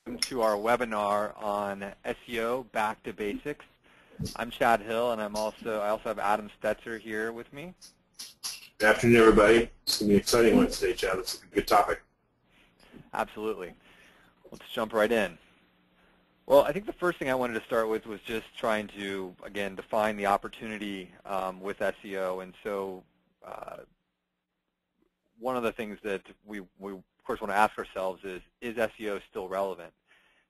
To our webinar on SEO Back to Basics. I'm Chad Hill, and I also have Adam Stetzer here with me. Good afternoon, everybody. It's going to be an exciting one today, Chad. It's a good topic. Absolutely. Let's jump right in. Well, I think the first thing I wanted to start with was just trying to, again, define the opportunity with SEO. And so one of the things that we of course want to ask ourselves is SEO still relevant?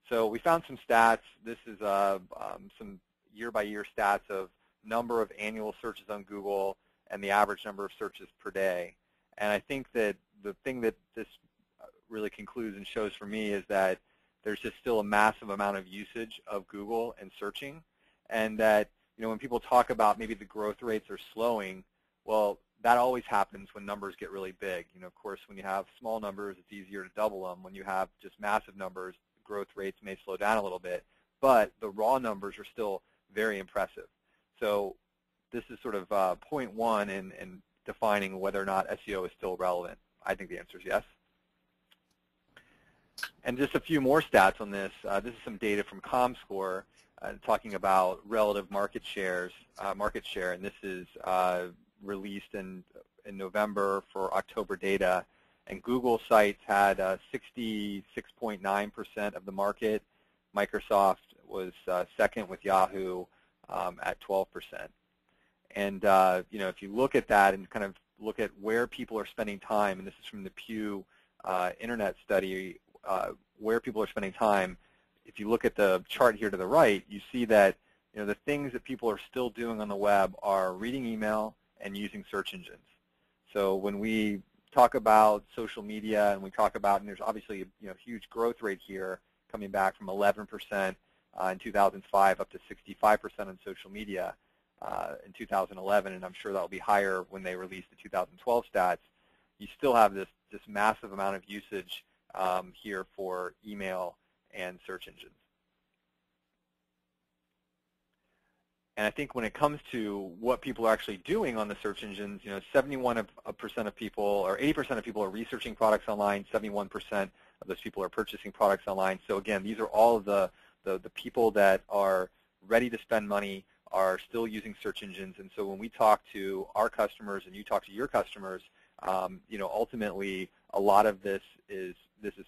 So we found some stats. This is some year-by-year stats of number of annual searches on Google and the average number of searches per day. And I think that the thing that this really concludes and shows for me is that there's just still a massive amount of usage of Google and searching, and that when people talk about maybe the growth rates are slowing, well, that always happens when numbers get really big. Of course, when you have small numbers, it's easier to double them. When you have just massive numbers, growth rates may slow down a little bit, but the raw numbers are still very impressive. So this is sort of point one in defining whether or not SEO is still relevant. I think the answer is yes. And just a few more stats on this. This is some data from ComScore talking about relative market share, and this is released in November for October data. And Google sites had 66.9% of the market. Microsoft was second with Yahoo at 12%. And if you look at that and kind of look at where people are spending time, and this is from the Pew Internet study, where people are spending time, if you look at the chart here to the right, you see that the things that people are still doing on the web are reading email and using search engines. So when we talk about social media and we talk about, and there's obviously a huge growth rate here coming back from 11% in 2005 up to 65% on social media in 2011, and I'm sure that will be higher when they release the 2012 stats. You still have this massive amount of usage here for email and search engines. And I think when it comes to what people are actually doing on the search engines, 71% of people, or 80% of people are researching products online, 71% of those people are purchasing products online. So again, these are all of the people that are ready to spend money are still using search engines. And so when we talk to our customers and you talk to your customers, ultimately a lot of this is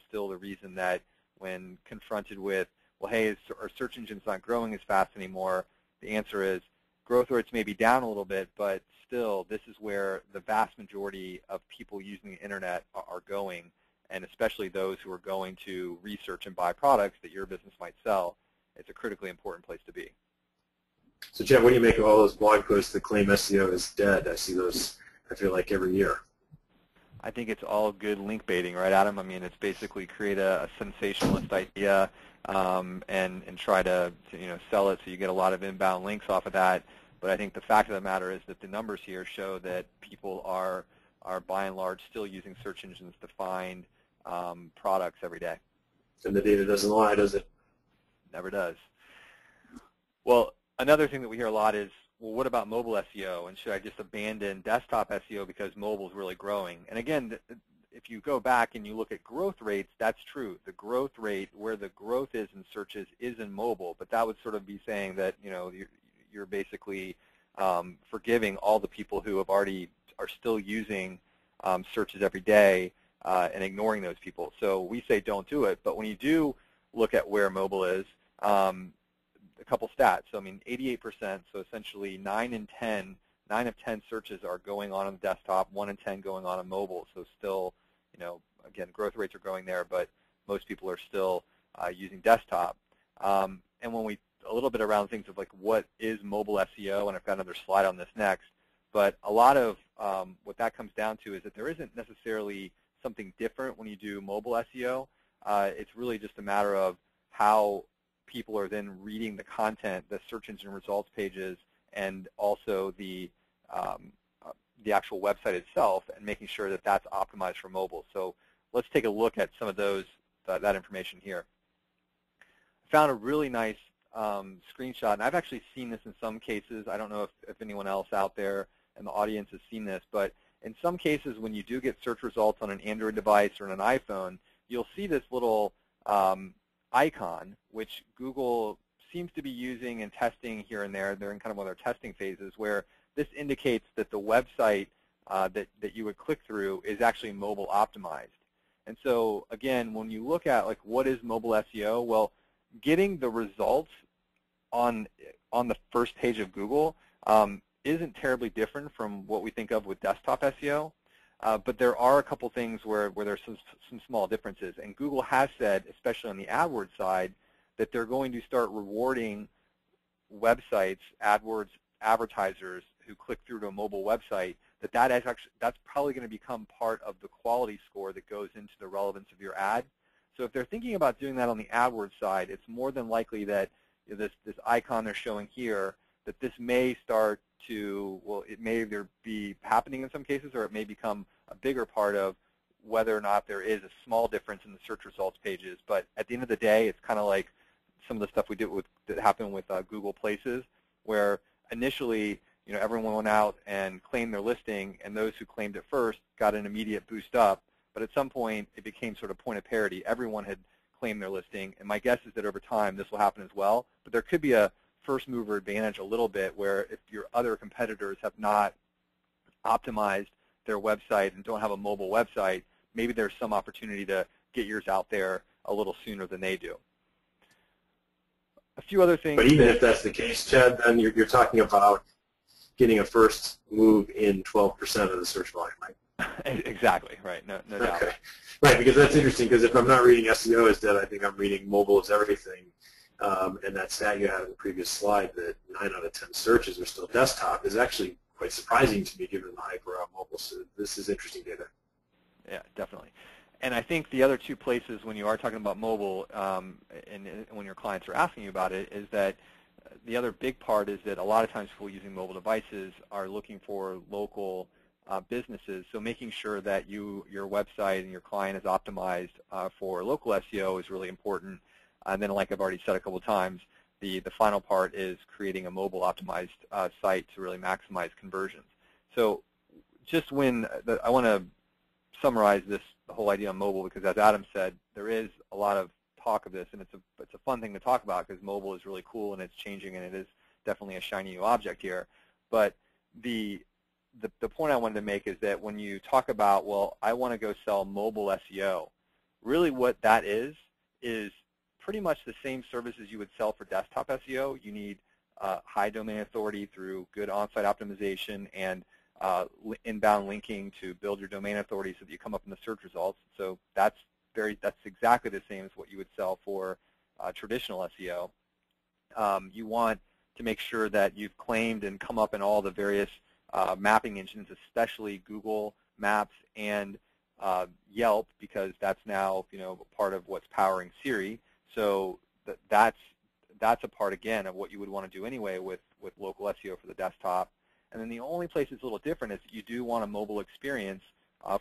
still the reason that when confronted with, well, hey, our search engine's not growing as fast anymore, the answer is growth rates may be down a little bit, but still this is where the vast majority of people using the internet are going, and especially those who are going to research and buy products that your business might sell. It's a critically important place to be. So, Chad, what do you make of all those blog posts that claim SEO is dead? I see those, I feel like, every year. I think it's all good link baiting, right, Adam? I mean, it's basically create a sensationalist idea and try to sell it so you get a lot of inbound links off of that. But I think the fact of the matter is that the numbers here show that people are by and large still using search engines to find products every day. And the data doesn't lie, does it? Never does. Well, another thing that we hear a lot is, well, what about mobile SEO? And should I just abandon desktop SEO because mobile is really growing? And again, if you go back and you look at growth rates, that's true. The growth rate, where the growth is in searches, is in mobile. But that would sort of be saying that you're basically forgiving all the people who are still using searches every day and ignoring those people. So we say don't do it. But when you do look at where mobile is, a couple stats. So I mean, 88%. So essentially, 9 of 10 searches are going on the desktop. 1 in 10 going on mobile. So still, again, growth rates are growing there, but most people are still using desktop. And when we a little bit around things of like what is mobile SEO, and I've got another slide on this next. But a lot of what that comes down to is that there isn't necessarily something different when you do mobile SEO. It's really just a matter of how people are then reading the content, the search engine results pages, and also the actual website itself, and making sure that that's optimized for mobile. So let's take a look at some of that information here. I found a really nice screenshot, and I've actually seen this in some cases. I don't know if anyone else out there in the audience has seen this, but in some cases when you do get search results on an Android device or on an iPhone, you'll see this little icon, which Google seems to be using and testing here and there. They're in kind of one of their testing phases, where this indicates that the website that you would click through is actually mobile optimized. And so again, when you look at like what is mobile SEO, well, getting the results on the first page of Google isn't terribly different from what we think of with desktop SEO. But there are a couple things where there's some small differences. And Google has said, especially on the AdWords side, that they're going to start rewarding websites, AdWords advertisers who click through to a mobile website, that's probably going to become part of the quality score that goes into the relevance of your ad. So if they're thinking about doing that on the AdWords side, it's more than likely that this icon they're showing here, that this may start to, well, it may either be happening in some cases, or it may become a bigger part of whether or not there is a small difference in the search results pages. But at the end of the day, it's kind of like some of the stuff we did that happened with Google Places, where initially, everyone went out and claimed their listing, and those who claimed it first got an immediate boost up. But at some point, it became sort of point of parity. Everyone had claimed their listing, and my guess is that over time this will happen as well. But there could be a first mover advantage a little bit, where if your other competitors have not optimized their website and don't have a mobile website, maybe there's some opportunity to get yours out there a little sooner than they do. A few other things. But even if that's the case, Chad, then you're talking about getting a first move in 12% of the search volume, right? Exactly, right, no doubt. Okay. Right, because that's interesting, because if I'm not reading SEO is dead, I think I'm reading mobile is everything. And that stat you had in the previous slide, that 9 out of 10 searches are still desktop, is actually quite surprising to me given the hype around mobile. So this is interesting data. Yeah, definitely. And I think the other two places when you are talking about mobile and when your clients are asking you about it is that the other big part is that a lot of times people using mobile devices are looking for local businesses. So making sure that your website and your client is optimized for local SEO is really important. And then, like I've already said a couple of times, the final part is creating a mobile optimized site to really maximize conversions. So just I want to summarize the whole idea on mobile, because as Adam said, there is a lot of talk of this, and it's a fun thing to talk about because mobile is really cool and it's changing, and it is definitely a shiny new object here. But the point I wanted to make is that when you talk about, well, I want to go sell mobile SEO, really what that is pretty much the same services you would sell for desktop SEO. You need high domain authority through good on-site optimization and inbound linking to build your domain authority so that you come up in the search results. So that's exactly the same as what you would sell for traditional SEO. You want to make sure that you've claimed and come up in all the various mapping engines, especially Google Maps and Yelp, because that's now part of what's powering Siri. So that's a part, again, of what you would want to do anyway with local SEO for the desktop. And then the only place it's a little different is you do want a mobile experience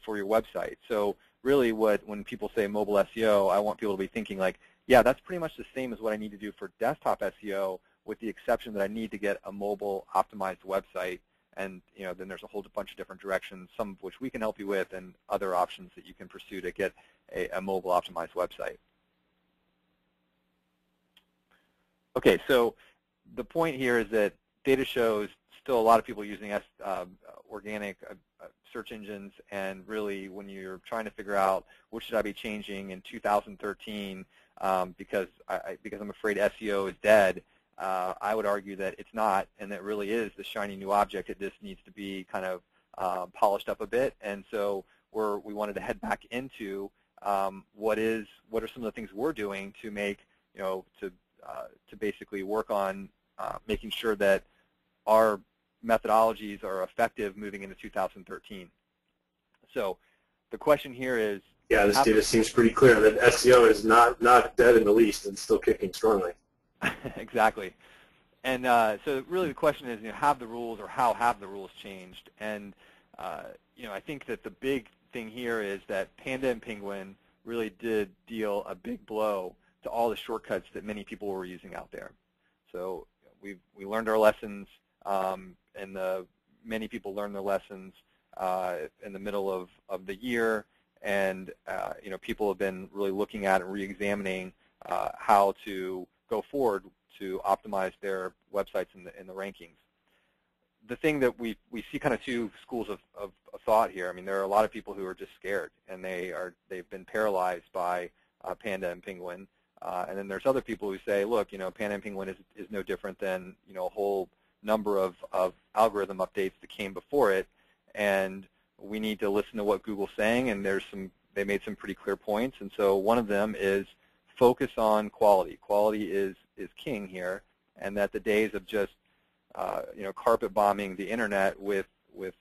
for your website. So really when people say mobile SEO, I want people to be thinking like, yeah, that's pretty much the same as what I need to do for desktop SEO, with the exception that I need to get a mobile optimized website. And then there's a whole bunch of different directions, some of which we can help you with, and other options that you can pursue to get a mobile optimized website. Okay, so the point here is that data shows still a lot of people using organic search engines, and really when you're trying to figure out what should I be changing in 2013 because I'm afraid SEO is dead, I would argue that it's not, and that really is the shiny new object. It just needs to be kind of polished up a bit. And so we wanted to head back into what are some of the things we're doing to make to basically work on making sure that our methodologies are effective moving into 2013. So the question here is, yeah, this data seems pretty clear that SEO is not dead in the least and still kicking strongly. Exactly. And so really the question is, have the rules, or how have the rules changed? And I think that the big thing here is that Panda and Penguin really did deal a big blow to all the shortcuts that many people were using out there. So we learned our lessons, and many people learned their lessons in the middle of the year, and people have been really looking at and re-examining how to go forward to optimize their websites in the rankings. The thing that we see kind of two schools of thought here. I mean, there are a lot of people who are just scared, and they've been paralyzed by Panda and Penguin. And then there's other people who say, look, Panda and Penguin is no different than a whole number of algorithm updates that came before it, and we need to listen to what Google's saying. And they made some pretty clear points. And so one of them is focus on quality. Quality is king here, and that the days of just carpet bombing the internet with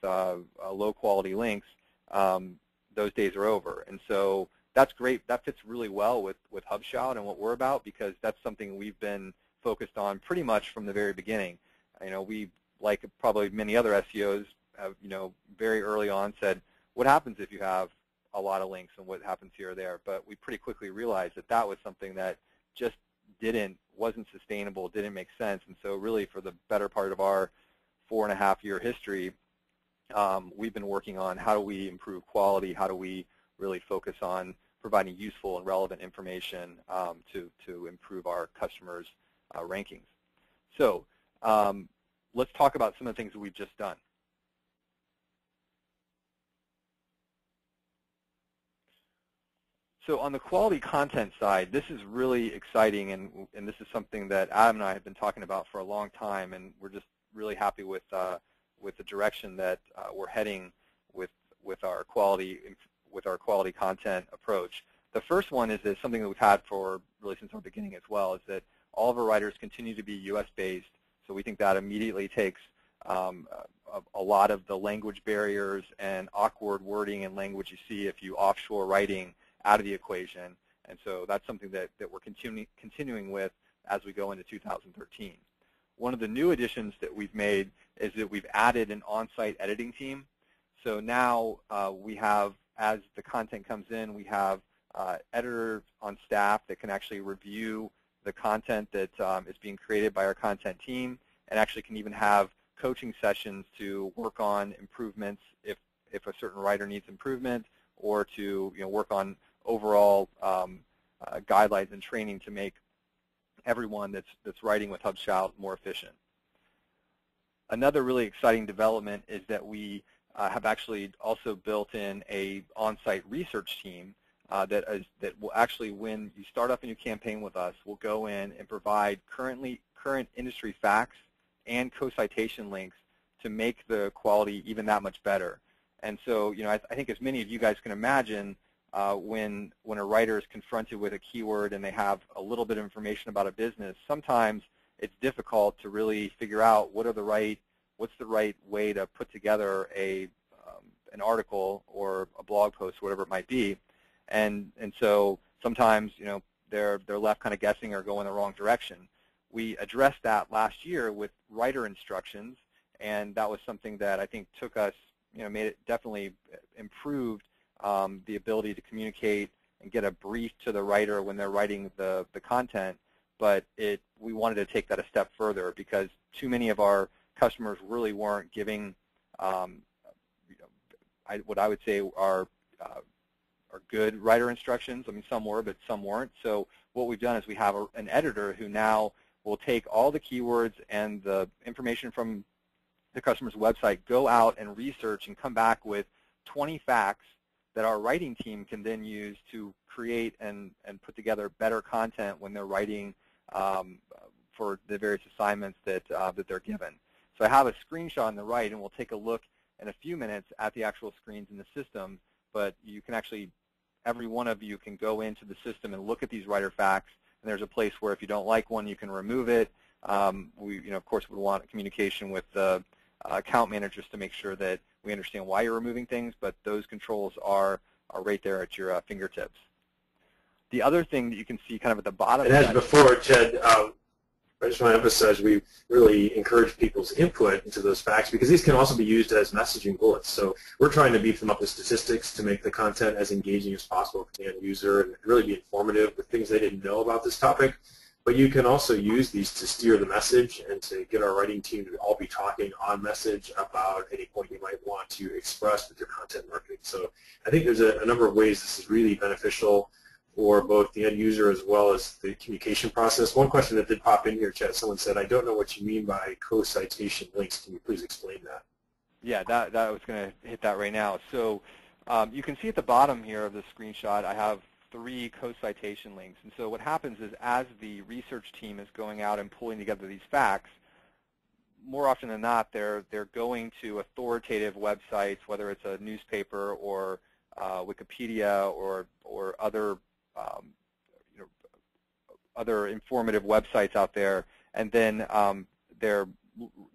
low quality links, those days are over. And so that's great. That fits really well with HubShout and what we're about, because that's something we've been focused on pretty much from the very beginning. We, like probably many other SEOs, have, very early on said, what happens if you have a lot of links and what happens here or there? But we pretty quickly realized that that was something that just wasn't sustainable, didn't make sense. And so really for the better part of our 4.5-year history, we've been working on how do we improve quality, how do we really focus on providing useful and relevant information to improve our customers' rankings. So let's talk about some of the things that we've just done. So on the quality content side, this is really exciting, and this is something that Adam and I have been talking about for a long time, and we're just really happy with the direction that we're heading with our quality content approach. The first one is something that we've had for really since our beginning as well, is that all of our writers continue to be U.S.-based. So we think that immediately takes a lot of the language barriers and awkward wording and language you see if you offshore writing out of the equation. And so that's something that we're continuing with as we go into 2013. One of the new additions that we've made is that we've added an on-site editing team. So now we have, as the content comes in, we have editors on staff that can actually review the content that is being created by our content team, and actually can even have coaching sessions to work on improvements if a certain writer needs improvement, or to work on overall guidelines and training to make everyone that's writing with HubShout more efficient. Another really exciting development is that we have actually also built in a on-site research team that will actually, when you start up a new campaign with us, will go in and provide current industry facts and Cocitation links to make the quality even that much better. And so, I think as many of you guys can imagine, when a writer is confronted with a keyword and they have a little bit of information about a business, sometimes it's difficult to really figure out what's the right way to put together an article or a blog post, whatever it might be. And so sometimes, they're left kind of guessing or going the wrong direction. We addressed that last year with writer instructions, and that was something that I think took us, made it definitely improved the ability to communicate and get a brief to the writer when they're writing the content. But we wanted to take that a step further, because too many of our customers really weren't giving what I would say are good writer instructions. I mean, some were, but some weren't. So what we've done is we have an editor who now will take all the keywords and the information from the customer's website, go out and research, and come back with 20 facts that our writing team can then use to create and put together better content when they're writing for the various assignments that they're given. So I have a screenshot on the right, and we'll take a look in a few minutes at the actual screens in the system. But you can actually, every one of you can go into the system and look at these writer facts. And there's a place where if you don't like one, you can remove it. We, of course, would want communication with the account managers to make sure that we understand why you're removing things. But those controls are right there at your fingertips. The other thing that you can see kind of at the bottom. And as before, Ted, I just want to emphasize we really encourage people's input into those facts, because these can also be used as messaging bullets. So we're trying to beef them up with statistics to make the content as engaging as possible for the end user and really be informative with things they didn't know about this topic. But you can also use these to steer the message and to get our writing team to all be talking on message about any point you might want to express with your content marketing. So I think there's a number of ways this is really beneficial for both the end user as well as the communication process. One question that did pop in here, Chad, someone said, I don't know what you mean by co-citation links. Can you please explain that? Yeah, that I was going to hit that right now. So you can see at the bottom here of the screenshot, I have 3 co-citation links. And so what happens is as the research team is going out and pulling together these facts, more often than not, they're going to authoritative websites, whether it's a newspaper or Wikipedia or other other informative websites out there, and then they're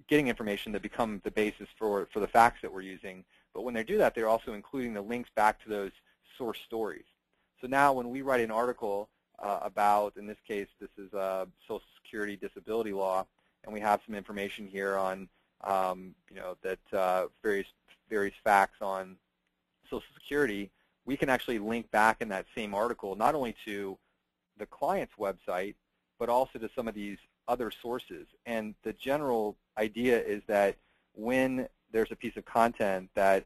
getting information that become the basis for the facts that we're using. But when they do that, they're also including the links back to those source stories. So now when we write an article about, in this case, this is Social Security disability law, and we have some information here on, that various facts on Social Security, we can actually link back in that same article not only to the client's website, but also to some of these other sources. And the general idea is that when there's a piece of content that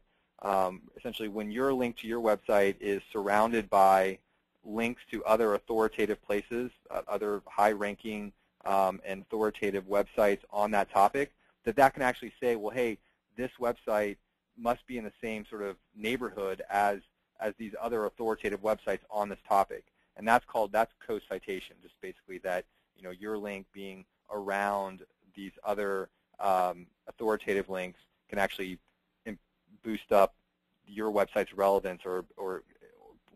essentially when your link to your website is surrounded by links to other authoritative places, other high-ranking and authoritative websites on that topic, that can actually say, well, hey, this website must be in the same sort of neighborhood as these other authoritative websites on this topic. And that's co-citation, just basically that, your link being around these other authoritative links can actually boost up your website's relevance or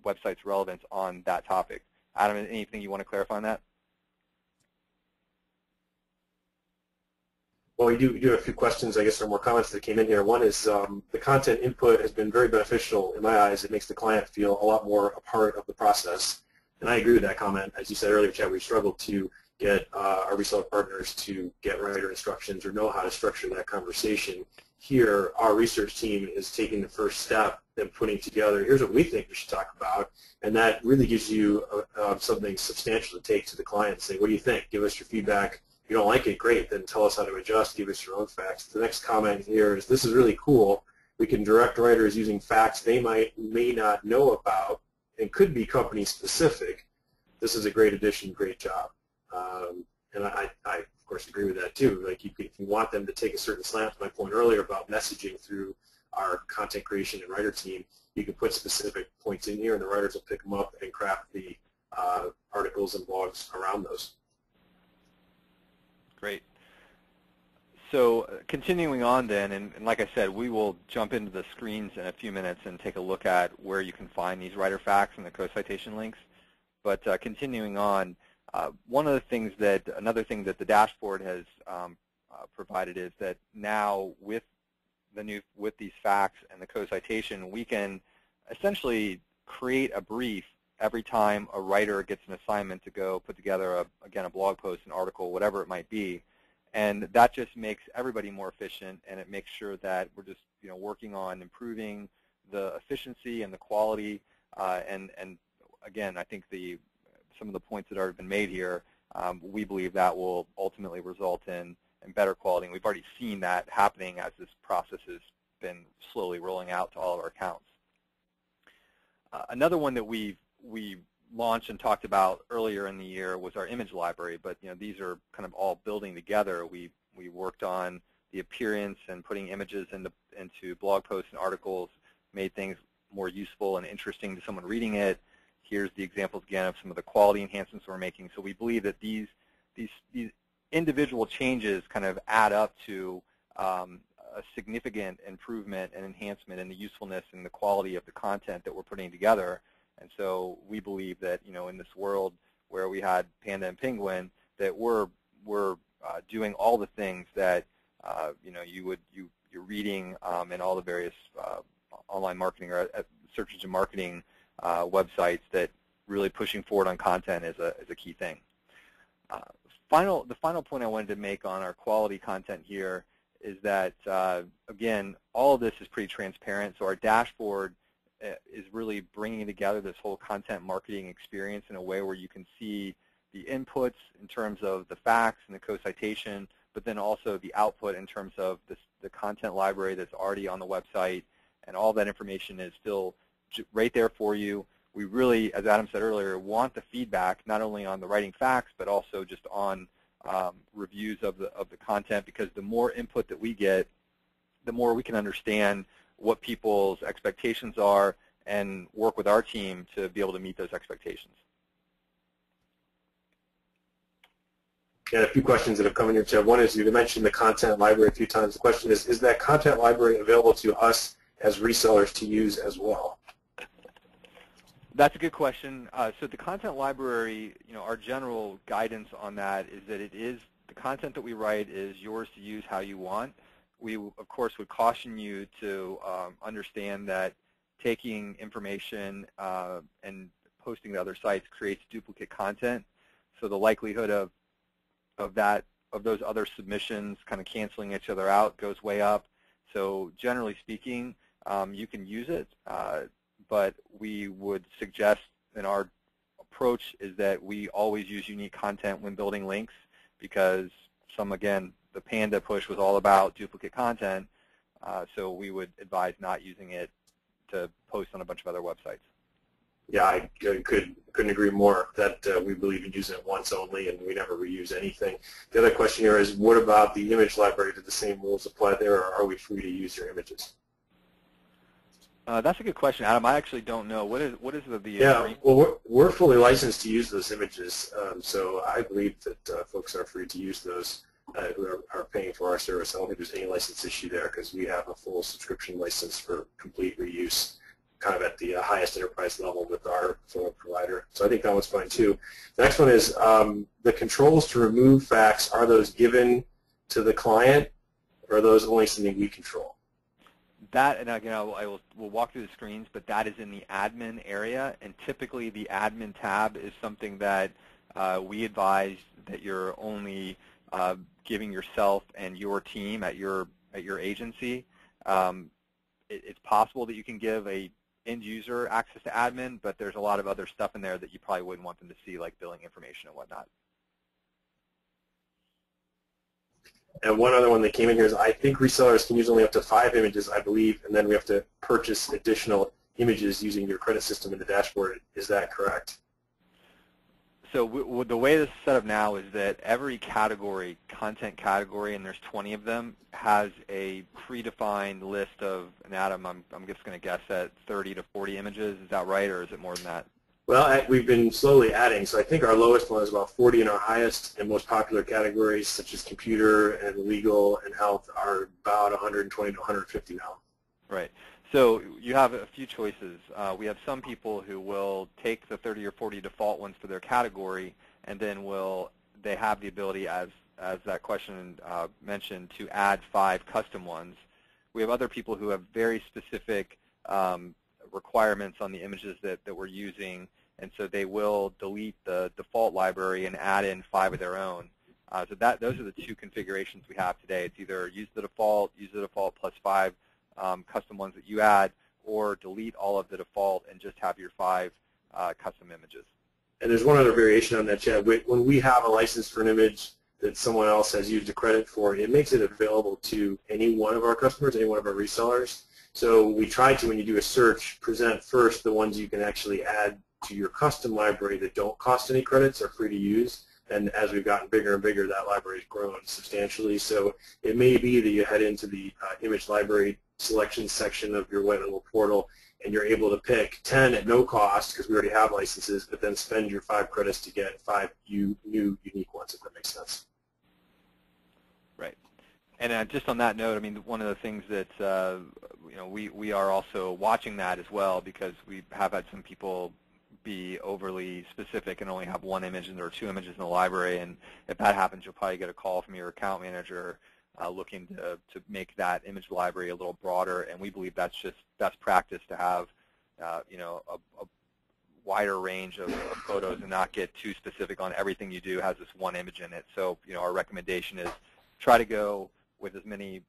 website's relevance on that topic. Adam, anything you want to clarify on that? Well, we do have a few questions, I guess, or more comments that came in here. One is the content input has been very beneficial in my eyes. It makes the client feel a lot more a part of the process. And I agree with that comment. As you said earlier, Chad, we've struggled to get our reseller partners to get writer instructions or know how to structure that conversation. Here, our research team is taking the first step and putting together, here's what we think we should talk about, and that really gives you something substantial to take to the client and say, what do you think? Give us your feedback. If you don't like it, great, then tell us how to adjust, give us your own facts. The next comment here is, this is really cool. We can direct writers using facts they may not know about and could be company specific. This is a great addition, great job. And I of course, agree with that too. Like, if you want them to take a certain slant, to my point earlier about messaging through our content creation and writer team, you can put specific points in here, and the writers will pick them up and craft the articles and blogs around those. Great. So continuing on then, and like I said, we will jump into the screens in a few minutes and take a look at where you can find these writer facts and the co-citation links. But continuing on, another thing that the dashboard has provided is that now with these facts and the co-citation, we can essentially create a brief every time a writer gets an assignment to go put together a blog post, an article, whatever it might be. And that just makes everybody more efficient, and it makes sure that we're just working on improving the efficiency and the quality. And again, I think some of the points that have been made here, we believe that will ultimately result in better quality. And we've already seen that happening as this process has been slowly rolling out to all of our accounts. Another one that we launched and talked about earlier in the year was our image library, but these are kind of all building together. We worked on the appearance and putting images into blog posts and articles, made things more useful and interesting to someone reading it. Here's the examples again of some of the quality enhancements we're making. So we believe that these individual changes kind of add up to a significant improvement and enhancement in the usefulness and the quality of the content that we're putting together. And so we believe that in this world where we had Panda and Penguin, that we're doing all the things that you're reading in all the various online marketing or search engine marketing websites, that really pushing forward on content is a key thing. The final point I wanted to make on our quality content here is that again, all of this is pretty transparent. So our dashboard is really bringing together this whole content marketing experience in a way where you can see the inputs in terms of the facts and the co-citation, but then also the output in terms of the content library that's already on the website, and all that information is still right there for you. we really, as Adam said earlier, want the feedback not only on the writing facts, but also just on reviews of the content, because the more input that we get, the more we can understand what people's expectations are and work with our team to be able to meet those expectations. Yeah, a few questions that have come in here, Chad. One is, you mentioned the content library a few times. The question is that content library available to us as resellers to use as well? That's a good question. So the content library, our general guidance on that is that it is, the content that we write is yours to use how you want. We, of course, would caution you to understand that taking information and posting to other sites creates duplicate content. So the likelihood of those other submissions kind of canceling each other out goes way up. So generally speaking, you can use it, but we would suggest, and our approach is that we always use unique content when building links, because again, the Panda push was all about duplicate content, so we would advise not using it to post on a bunch of other websites. Yeah, I couldn't agree more that we believe in using it once only, and we never reuse anything. The other question here is, what about the image library? Do the same rules apply there, or are we free to use your images? That's a good question, Adam. I actually don't know. What is the yeah, well, we're fully licensed to use those images, so I believe that folks are free to use those who are paying for our service. I don't think there's any license issue there, because we have a full subscription license for complete reuse, kind of at the highest enterprise level with our full provider. So I think that one's fine too. The next one is the controls to remove facts. Are those given to the client, or are those only something we control? That, and again, we'll walk through the screens, but that is in the admin area, and typically the admin tab is something that we advise that you're only giving yourself and your team at your agency. It's possible that you can give a end user access to admin, but there's a lot of other stuff in there that you probably wouldn't want them to see, like billing information and whatnot. And one other one that came in here is, I think resellers can use only up to 5 images, I believe, and then we have to purchase additional images using your credit system in the dashboard. Is that correct? So the way this is set up now is that every category, content category, and there's 20 of them, has a predefined list of, and Adam, I'm just going to guess at 30 to 40 images. Is that right, or is it more than that? Well, we've been slowly adding, so I think our lowest one is about 40, and our highest and most popular categories, such as computer and legal and health, are about 120 to 150 now. Right. So you have a few choices. We have some people who will take the 30 or 40 default ones for their category, and then they have the ability, as that question mentioned, to add 5 custom ones. We have other people who have very specific requirements on the images that we're using, and so they will delete the default library and add in 5 of their own. So those are the 2 configurations we have today. It's either use the default plus 5 custom ones that you add, or delete all of the default and just have your 5 custom images. And there's one other variation on that, Chad. When we have a license for an image that someone else has used a credit for, it makes it available to any one of our customers, any one of our resellers. So we try to, when you do a search, present first the ones you can actually add to your custom library that don't cost any credits, are free to use. And as we've gotten bigger and bigger, that library has grown substantially. So it may be that you head into the image library selection section of your white label portal, and you're able to pick 10 at no cost, because we already have licenses, but then spend your 5 credits to get 5 new unique ones, if that makes sense. Right. And just on that note, I mean, one of the things that we are also watching that as well, because we have had some people be overly specific and only have 1 image or 2 images in the library, and if that happens, you'll probably get a call from your account manager looking to make that image library a little broader, and we believe that's just best practice to have a wider range of photos and not get too specific on everything you do has this 1 image in it. So our recommendation is try to go with as many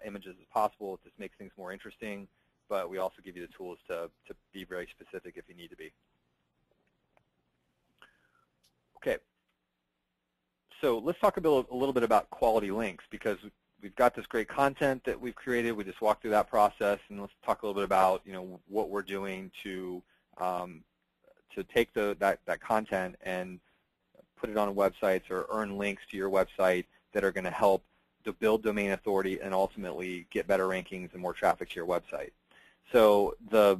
images as possible. It just makes things more interesting, but we also give you the tools to be very specific if you need to be. Okay. So let's talk a little bit about quality links, because we've got this great content that we've created. We just walked through that process, and let's talk a little bit about what we're doing to take that content and put it on websites or earn links to your website that are going to help to build domain authority and ultimately get better rankings and more traffic to your website. So the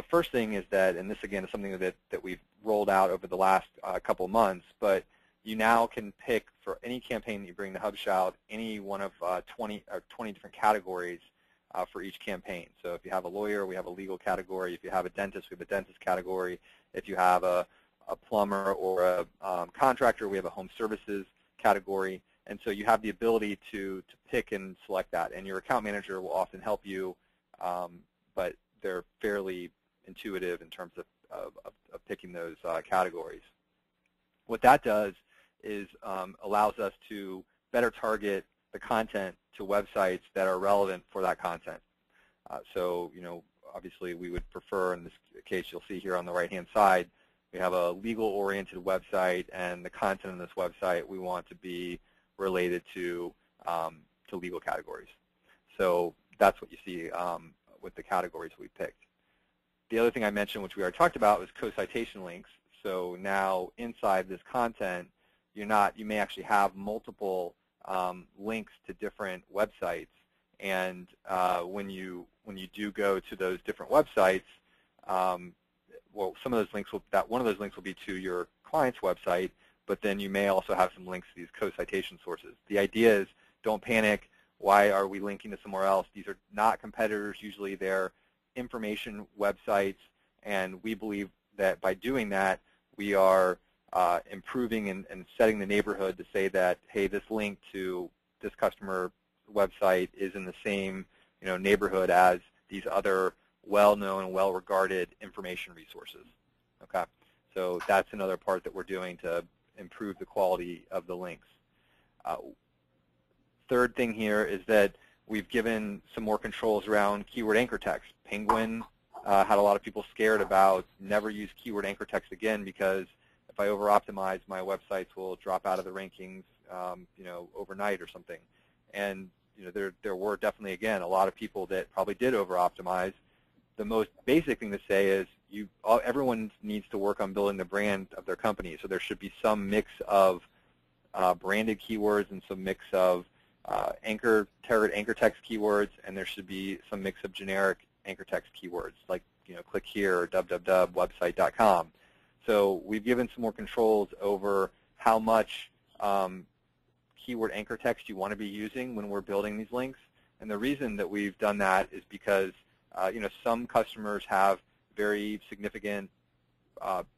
first thing is that, and this again is something that we've rolled out over the last couple months, but you now can pick for any campaign that you bring to HubShout any one of 20 different categories for each campaign. So if you have a lawyer, we have a legal category. If you have a dentist, we have a dentist category. If you have a plumber or a contractor, we have a home services category. And so you have the ability to pick and select that. And your account manager will often help you, but they're fairly intuitive in terms of picking those categories. What that does is allows us to better target the content to websites that are relevant for that content. So, obviously we would prefer, in this case you'll see here on the right-hand side, we have a legal-oriented website, and the content on this website we want to be related to legal categories. So that's what you see with the categories we picked. The other thing I mentioned, which we already talked about, was co-citation links. So now inside this content, you may actually have multiple links to different websites, and when you do go to those different websites, well, some of those links one of those links will be to your client's website, but then you may also have some links to these co-citation sources. The idea is, don't panic. Why are we linking to somewhere else? These are not competitors. Usually they're information websites, and we believe that by doing that, we are improving and setting the neighborhood to say that, hey, this link to this customer website is in the same neighborhood as these other well-known and well-regarded information resources. Okay, so that's another part that we're doing to improve the quality of the links. Third thing here is that we've given some more controls around keyword anchor text. Penguin had a lot of people scared about never use keyword anchor text again, because if I over-optimize, my websites will drop out of the rankings, overnight or something. And there were definitely, again, a lot of people that probably did over-optimize. The most basic thing to say is everyone needs to work on building the brand of their company. So there should be some mix of branded keywords and some mix of target anchor text keywords, and there should be some mix of generic anchor text keywords like click here or www.website.com. So we've given some more controls over how much keyword anchor text you want to be using when we're building these links. And the reason that we've done that is because some customers have very significant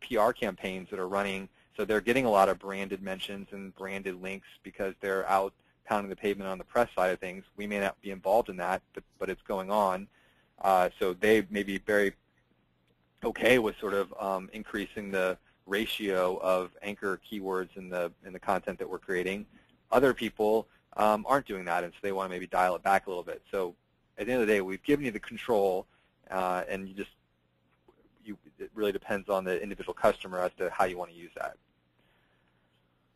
PR campaigns that are running, so they're getting a lot of branded mentions and branded links because they're out pounding the pavement on the press side of things. We may not be involved in that, but it's going on. So they may be very okay with sort of increasing the ratio of anchor keywords in the content that we're creating. Other people aren't doing that, and so they want to maybe dial it back a little bit. So at the end of the day, we've given you the control, and it really depends on the individual customer as to how you want to use that.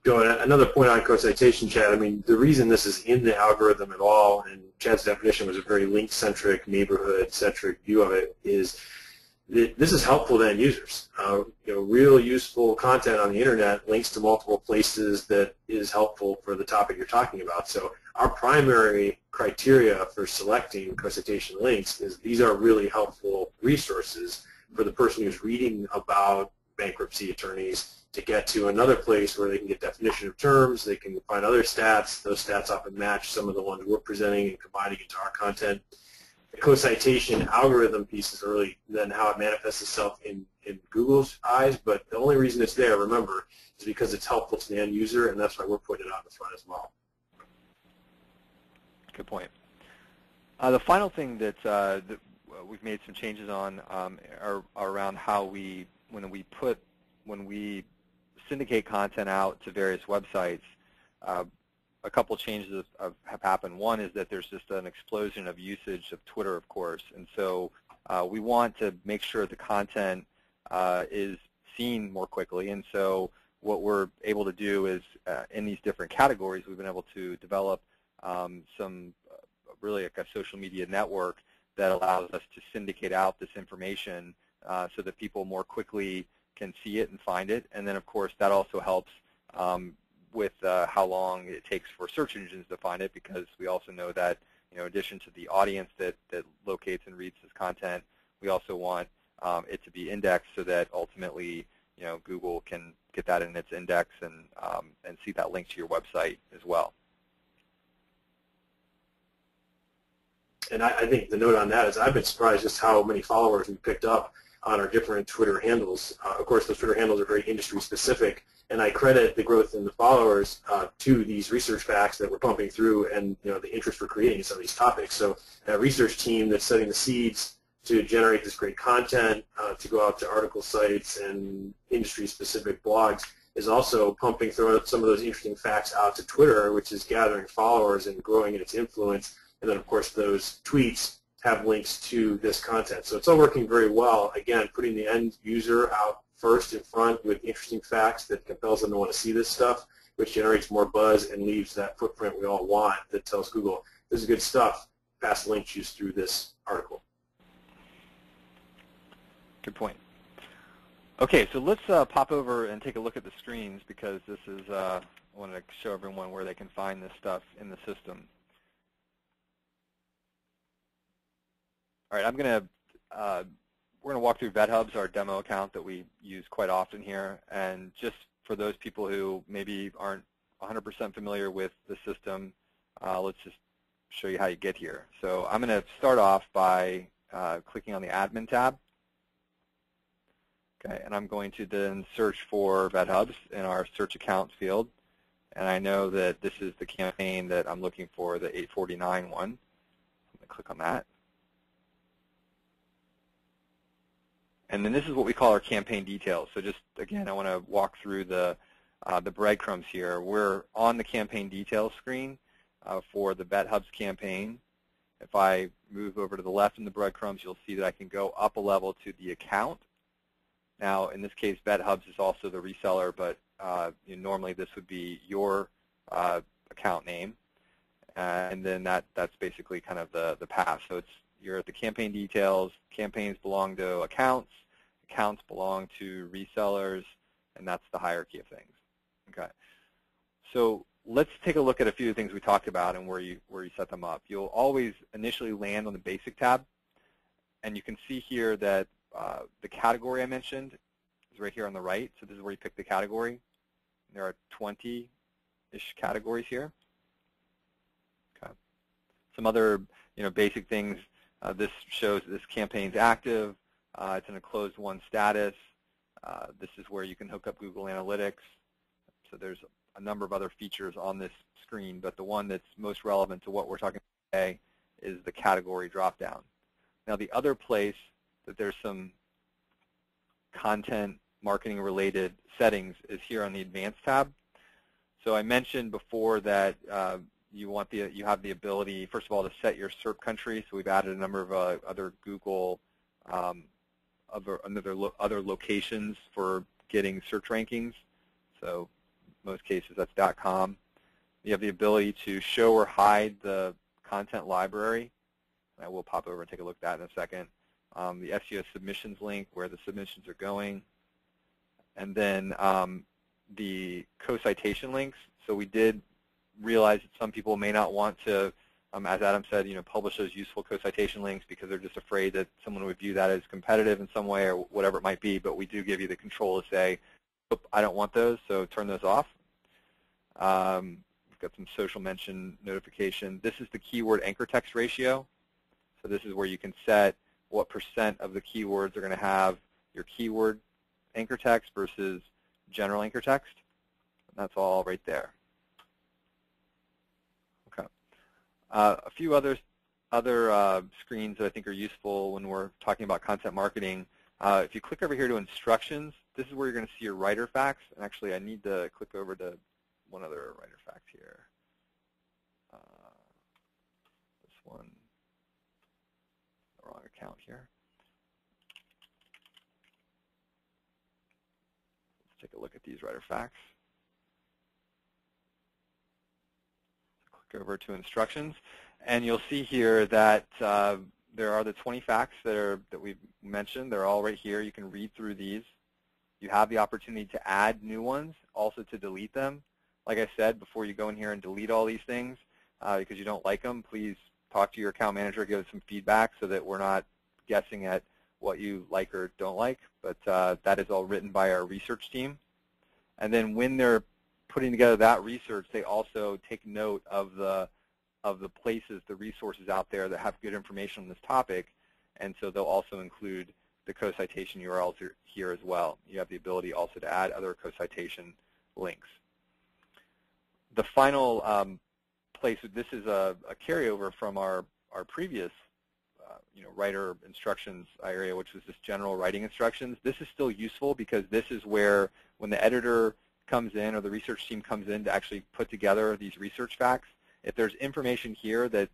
Another point on co-citation, Chad, I mean, the reason this is in the algorithm at all, and Chad's definition was a very link-centric, neighborhood-centric view of it, is that this is helpful to end users. Real useful content on the internet links to multiple places that is helpful for the topic you're talking about. So our primary criteria for selecting co-citation links is these are really helpful resources for the person who's reading about bankruptcy attorneys to get to another place where they can get definition of terms, they can find other stats. Those stats often match some of the ones we're presenting and combining into our content. The co-citation algorithm piece is really then how it manifests itself in Google's eyes, but the only reason it's there, remember, is because it's helpful to the end user, and that's why we're putting it on the front as well. Good point. The final thing that we've made some changes on are around how when we syndicate content out to various websites. A couple changes have happened. One is that there's just an explosion of usage of Twitter, of course, and so we want to make sure the content is seen more quickly. And so what we're able to do is, in these different categories, we've been able to develop some really like a social media network that allows us to syndicate out this information so that people more quickly can see it and find it. And then, of course, that also helps with how long it takes for search engines to find it, because we also know that, in addition to the audience that locates and reads this content, we also want it to be indexed so that ultimately, Google can get that in its index and see that link to your website as well. And I think the note on that is I've been surprised just how many followers we picked up on our different Twitter handles. Of course, those Twitter handles are very industry specific, and I credit the growth in the followers to these research facts that we're pumping through and the interest we're creating in some of these topics. So that research team that's setting the seeds to generate this great content, to go out to article sites and industry-specific blogs, is also pumping through some of those interesting facts out to Twitter, which is gathering followers and growing in its influence. And then, of course, those tweets have links to this content. So it's all working very well. Again, putting the end user out first in front with interesting facts that compels them to want to see this stuff, which generates more buzz and leaves that footprint we all want that tells Google, this is good stuff, fast link juice through this article. Good point. Okay, so let's pop over and take a look at the screens, because this is, I want to show everyone where they can find this stuff in the system. All right, we're going to walk through VetHubs, our demo account that we use quite often here. And just for those people who maybe aren't 100% familiar with the system, let's just show you how you get here. So I'm going to start off by clicking on the Admin tab. Okay, and I'm going to then search for VetHubs in our search accounts field. And I know that this is the campaign that I'm looking for, the 849 one. I'm going to click on that. And then this is what we call our campaign details. So just, again, I want to walk through the breadcrumbs here. We're on the campaign details screen for the VetHubs campaign. If I move over to the left in the breadcrumbs, you'll see that I can go up a level to the account. Now, in this case, VetHubs is also the reseller, but normally this would be your account name. And then that's basically kind of the path. So you're at the campaign details. Campaigns belong to accounts. Accounts belong to resellers, and that's the hierarchy of things. Okay. So let's take a look at a few of the things we talked about and where you set them up. You'll always initially land on the Basic tab, and you can see here that the category I mentioned is right here on the right. So this is where you pick the category. There are 20-ish categories here. Okay. Some other basic things. This shows this campaign's active. It's in a closed won status. This is where you can hook up Google Analytics. So there's a number of other features on this screen, but the one that's most relevant to what we're talking about today is the category dropdown. Now, the other place that there's some content marketing related settings is here on the Advanced tab. So I mentioned before that you have the ability, first of all, to set your SERP country. So we've added a number of other Google other locations for getting search rankings. So in most cases that's .com. You have the ability to show or hide the content library. And I will pop over and take a look at that in a second. The SEO submissions link, where the submissions are going. And then the co-citation links. So we did realize that some people may not want to, as Adam said, publish those useful co-citation links because they're just afraid that someone would view that as competitive in some way or whatever it might be. But we do give you the control to say, "Oop, I don't want those, so turn those off." We've got some social mention notification. This is the keyword anchor text ratio. So this is where you can set what % of the keywords are going to have your keyword anchor text versus general anchor text. And that's all right there. Okay. A few other screens that I think are useful when we're talking about content marketing. If you click over here to instructions, this is where you're going to see your writer facts. And actually, I need to click over to one other writer fact here. This one, the wrong account here. Let's take a look at these writer facts. Click over to instructions, and you'll see here that there are the 20 facts that we've mentioned. They're all right here. You can read through these. You have the opportunity to add new ones, also to delete them. Like I said, before you go in here and delete all these things because you don't like them, please talk to your account manager, give us some feedback so that we're not guessing at what you like or don't like. But that is all written by our research team. And then when they're putting together that research, they also take note of the places, the resources out there that have good information on this topic, and so they'll also include the co-citation URLs here as well. You have the ability also to add other co-citation links. The final place, this is a carryover from our previous writer instructions area, which was just general writing instructions. This is still useful because this is where when the editor comes in or the research team comes in to actually put together these research facts, if there's information here that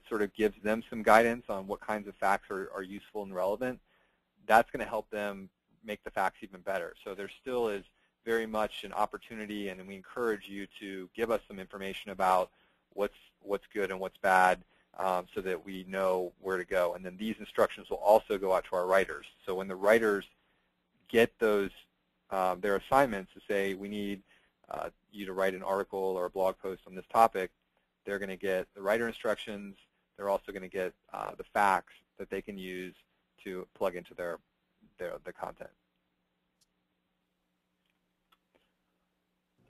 sort of gives them some guidance on what kinds of facts are useful and relevant, that's going to help them make the facts even better. So there still is very much an opportunity, and we encourage you to give us some information about what's good and what's bad so that we know where to go. And then these instructions will also go out to our writers. So when the writers get those their assignments to say, we need you to write an article or a blog post on this topic, they're going to get the writer instructions. They're also going to get the facts that they can use to plug into the content.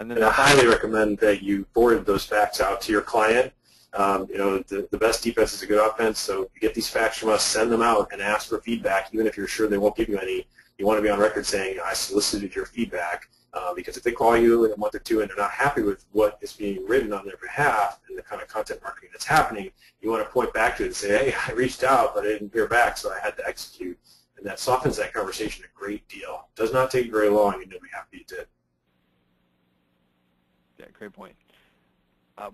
And then I highly recommend that you forward those facts out to your client. The best defense is a good offense, so you get these facts from us, send them out, and ask for feedback, even if you're sure they won't give you any. You want to be on record saying, I solicited your feedback, because if they call you in a month or two and they're not happy with what is being written on their behalf and the kind of content marketing that's happening, you want to point back to it and say, hey, I reached out, but I didn't hear back, so I had to execute. And that softens that conversation a great deal. It does not take very long, and you'll be happy you did. Yeah, great point.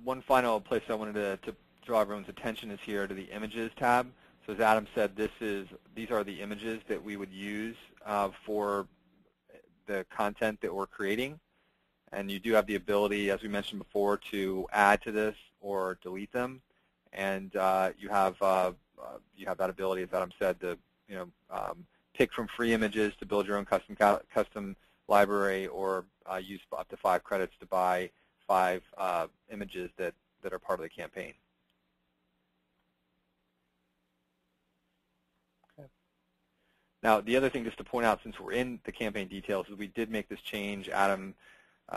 One final place I wanted to draw everyone's attention is here to the Images tab. So as Adam said, these are the images that we would use for the content that we're creating. And you do have the ability, as we mentioned before, to add to this or delete them. And you have that ability, as Adam said, to pick from free images to build your own custom library, or use up to 5 credits to buy 5 images that are part of the campaign. Okay. Now, the other thing just to point out, since we're in the campaign details, is we did make this change. Adam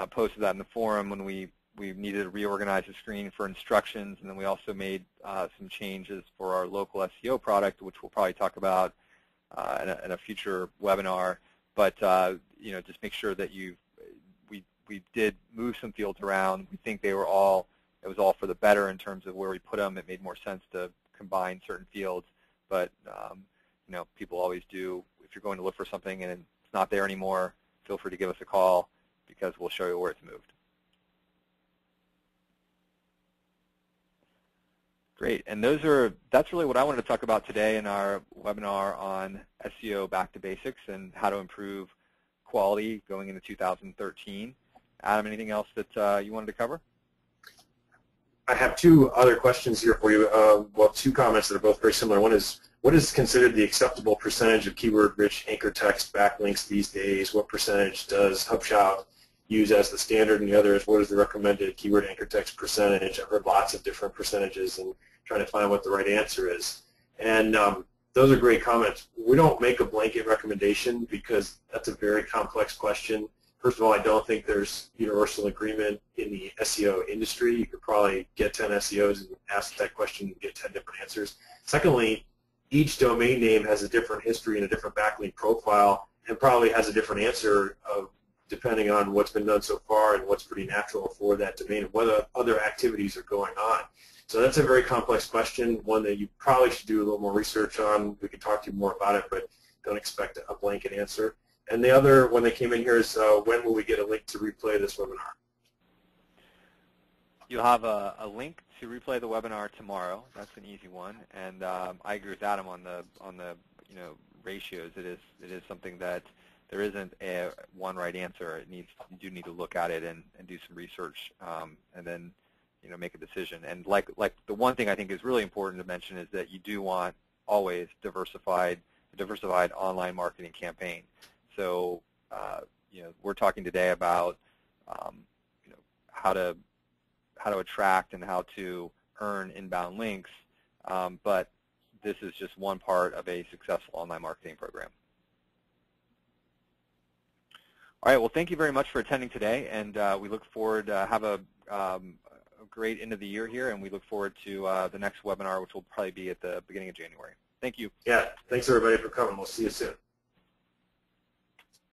posted that in the forum when we needed to reorganize the screen for instructions, and then we also made some changes for our local SEO product, which we'll probably talk about in a future webinar. But just make sure that we did move some fields around. We think it was all for the better in terms of where we put them. It made more sense to combine certain fields, but people always do. If you're going to look for something and it's not there anymore, feel free to give us a call because we'll show you where it's moved. Great, and that's really what I wanted to talk about today in our webinar on SEO Back to Basics and how to improve quality going into 2013. Adam, anything else that you wanted to cover? I have 2 other questions here for you. Well, 2 comments that are both very similar. One is, what is considered the acceptable percentage of keyword-rich anchor text backlinks these days? What percentage does HubShout use as the standard? And the other is, what is the recommended keyword anchor text percentage? I've heard lots of different percentages and trying to find what the right answer is. And those are great comments. We don't make a blanket recommendation because that's a very complex question. First of all, I don't think there's universal agreement in the SEO industry. You could probably get 10 SEOs and ask that question and get 10 different answers. Secondly, each domain name has a different history and a different backlink profile and probably has a different answer depending on what's been done so far and what's pretty natural for that domain and what other activities are going on. So that's a very complex question, one that you probably should do a little more research on. We could talk to you more about it, but don't expect a blanket answer. And the other one that came in here is, when will we get a link to replay this webinar? You'll have a link to replay the webinar tomorrow. That's an easy one. And I agree with Adam on the ratios. It is something that there isn't a one right answer. You do need to look at it and do some research and then make a decision. And like the one thing I think is really important to mention is that you do want always diversified online marketing campaign. So we're talking today about how to attract and how to earn inbound links, but this is just one part of a successful online marketing program. All right, well, thank you very much for attending today, and we look forward to have a great end of the year here, and we look forward to the next webinar, which will probably be at the beginning of January. Thank you. Yeah, thanks everybody for coming. We'll see you soon.